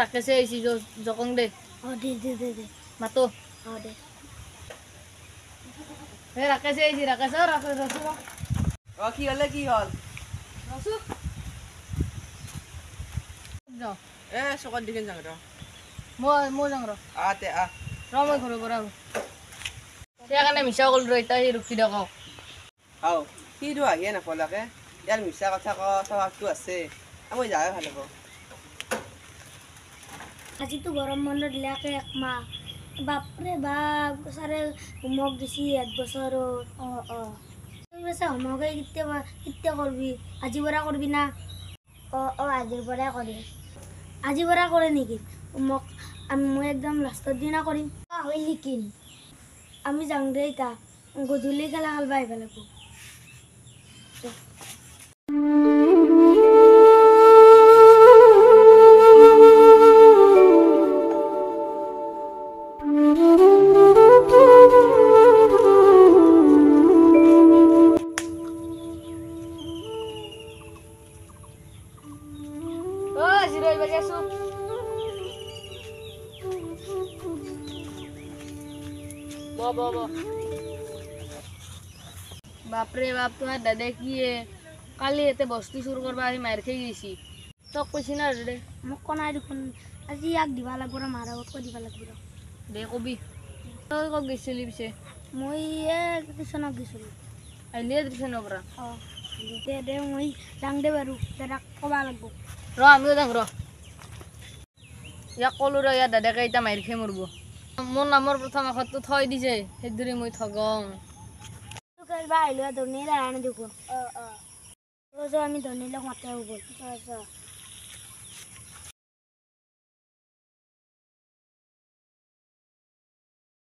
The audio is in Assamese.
রাকেশে আইছি জকং দে দে মাতো দে রাকেশে আইছি রাকেশ রসু কি হলে কি হল রসু যাও চকত দেখিন যাং মই যাং আতে মই ঘৰৰ পৰা সেইকাৰণে মিছা কল এতিয়া ৰখি দিয়ক হাও সিটো আহিয়ে নাপলাকে ইয়াৰ মিছা কথা স্বভাৱটো আছে মই যাই ভাল হ'ব আজিতো গৰম বন্ধ দিলাকে একমাহ বাপৰে বাপ ছাৰে হোমৱৰ্ক দিছি 1 বছৰত তুই বেচা হোমৱৰ্কে কেতিয়া কৰবি আজিৰ পৰা কৰবি না আজিৰ পৰাই কৰিম আজিৰ পৰা কৰে নেকি হোমৱৰ্ক মই একদম লাষ্টৰ দিনা কৰিম হয় নেকি আমি যাওঁ দে এতিয়া গধূলি খেলা খেলবা আহিব লাগিব বাপৰে বাপ তোমাৰ দাদাই কি কালি ইয়াতে বস্তু চুৰ কৰিব আহি মাৰ খাই গৈছি তক কৈছি না দাদাই মোক কোনাই দেখোন আজি ইয়াক দিবা লাগিব ৰ মাৰ আগত কৈ দিবা লাগিব ৰ দে কবি তই ক'ত গৈছিলি পিছে মই টিউশ্যনত গৈছিলোঁ আহিলিয়ে টিউশ্যনৰ পৰা দে মই যাং দে বাৰু দাদাক ক'বা লাগিব আমিও যাং ইয়াক ক'লো ইয়াৰ দাদাকে এতিয়া মাৰ খাই মৰিব মোৰ নামৰ প্ৰথম আখৰটো থৈ দিছে সেইদৰে মই ঠগং আহিলো ধনী আনে দেখোন আমি ধনী লগ মাতে হ'ব